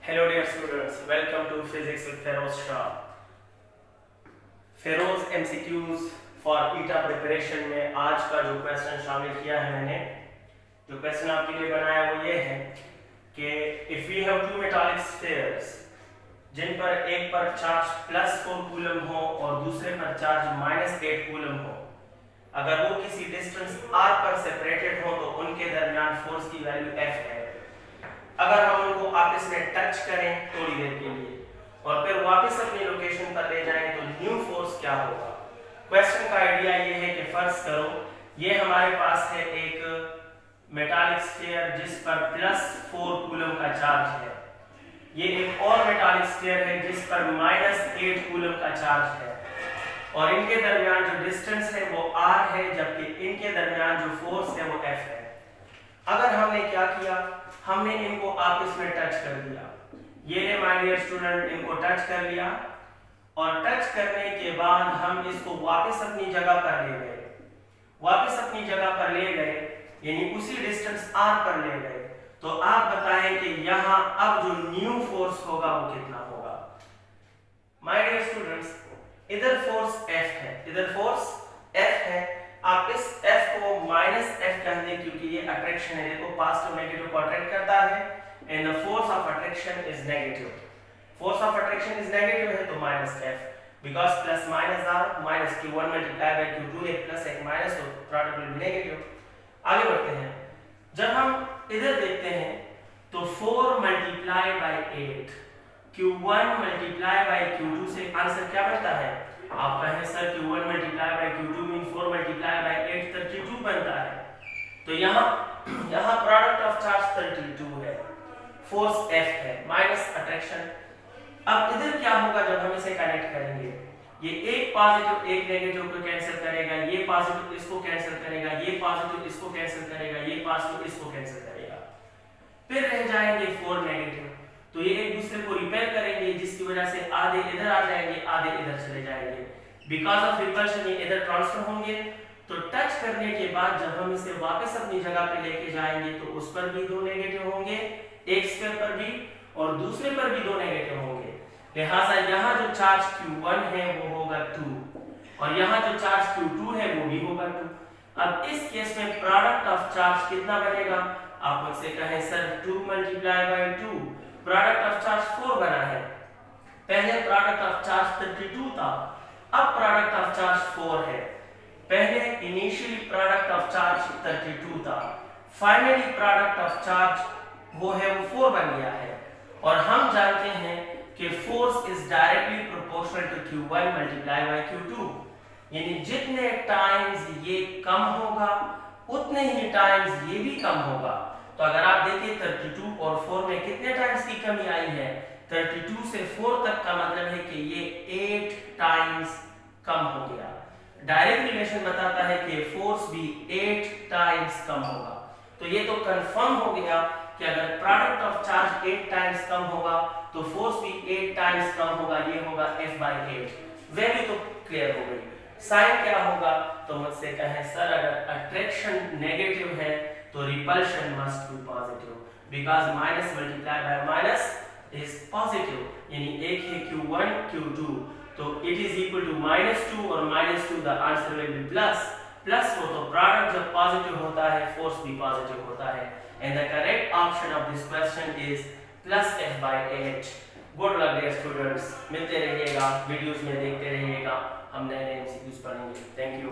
Hello dear students, welcome to Physics with Feroz Shah. Feroz MCQs for eta preparation में आज का जो question शामिल किया है मैंने, जो क्वेश्चन आपके लिए बनाया वो ये है कि if we have two metallic spheres जिन पर एक पर चार्ज +4 कूलम हो और दूसरे पर चार्ज -8 कूलम हो, अगर वो किसी डिस्टेंस r पर सेपरेटेड हो तो उनके दरमियान फोर्स की वैल्यू F है। अगर हम उनको आपस में टच करें थोड़ी देर के लिए और फिर वापस अपनी लोकेशन पर ले जाएं तो न्यू फोर्स क्या होगा। क्वेश्चन का आइडिया ये है कि फर्ज करो ये हमारे पास है एक मेटालिक स्फीयर जिस पर +4 कूलम का चार्ज है, ये एक और मेटालिक स्फीयर है जिस पर -8 कूलम का चार्ज है और इनके दरमियान जो डिस्टेंस है वो r है, जबकि इनके दरमियान जो फोर्स है वो F है। अगर हमने क्या किया, हमने इनको आपस में टच कर दिया, ये ले माय डियर स्टूडेंट, इनको टच कर लिया और टच करने के बाद हम इसको वापस अपनी जगह पर ले गए, वापस अपनी जगह पर ले गए यानी उसी डिस्टेंस r पर ले गए। तो आप बताएं कि यहाँ अब जो न्यू फोर्स होगा वो कितना होगा। माय डियर स्टूडेंट्स, इधर फोर्स F है, इधर फोर्स F है, आप इस F को -F कह दें क्योंकि ये अट्रैक्शन है, देखो पॉजिटिव नेगेटिव को अट्रैक्ट करता है and the force of attraction is negative. Force of attraction is negative है तो -F, because plus minus r minus q1 multiply by q2 एक प्लस एक माइनस, तो प्रोडक्ट विल बी नेगेटिव। आगे बढ़ते हैं, जब हम इधर देखते हैं तो 4 multiply by 8 q1 multiply by q2 से आंसर क्या बनता है। आप कहें sir q1 multiply by q2 mean 4 multiply by 8 32 बनता है, तो यहाँ प्रोडक्ट ऑफ चार्ज 32 है, फोर्स F है माइनस अट्रैक्शन। अब इधर क्या होगा जब हम इसे कनेक्ट करेंगे, ये एक पॉजिटिव एक नेगेटिव को कैंसिल करेगा, ये पॉजिटिव इसको कैंसिल करेगा, ये पॉजिटिव इसको कैंसिल करेगा, ये पॉजिटिव इसको कैंसिल करेगा, फिर रह जाएंगे 4 नेगेटिव, तो ये एक दूसरे को रिपेल करेंगे जिसकी वजह से आधे इधर आ जाएंगे आधे इधर चले जाएंगे। बिकॉज ऑफ रिपल्शन ये इधर ट्रांसफर होंगे, तो टच करने के बाद जब हम इसे वापस अपनी जगह पे लेके जाएंगे तो उस पर भी 2 नेगेटिव होंगे, एक स्फीयर पर भी और दूसरे पर भी 2 नेगेटिव होंगे। लिहाजा यहाँ जो चार्ज Q1 है वो होगा 2 और यहाँ जो चार्ज Q2 है वो भी होगा 2। अब इस केस में प्रोडक्ट ऑफ चार्ज कितना बनेगा, आप मुझसे कहें sir 2 multiply by 2, product of charge 4 बना है, पहले प्रोडक्ट ऑफ चार्ज 32 था, अब प्रोडक्ट ऑफ चार्ज 4 है। पहले इनिशियली प्रोडक्ट ऑफ चार्ज 32 था, फाइनली प्रोडक्ट ऑफ चार्ज वो है वो 4 बन गया है और हम जानते हैं कि force is directly proportional to Q1 multiply by Q2, यानी जितने टाइम्स ये कम होगा उतने ही टाइम्स ये भी कम होगा। तो अगर आप देखिए 32 और 4 में कितने टाइम्स की कमी आई है, 32 से 4 तक का मतलब है कि ये 8 टाइम्स कम हो गया। डायरेक्ट रिलेशन बताता है कि फोर्स भी 8 टाइम्स कम होगा। तो ये तो कंफर्म हो गया कि अगर प्रोडक्ट ऑफ चार्ज 8 टाइम्स कम होगा तो फोर्स भी 8 टाइम्स कम होगा, ये होगा F/8। वैल्यू तो क्लियर हो गई। साइन क्या होगा, तो मुझसे कहें सर अगर अट्रैक्शन नेगेटिव है तो repulsion must be positive, because minus multiply by minus is positive, यानी एक है Q1 Q2, तो इट इज इक्वल टू -2 और -2 the answer will be plus 4, तो प्रोडक्ट जब पॉजिटिव होता है फोर्स भी पॉजिटिव होता है and the correct option of this question is +F/8। Good luck dear students, मिलते रहिएगा, वीडियोस में देखते रहिएगा, हम नए MCQs पढ़ेंगे। Thank you.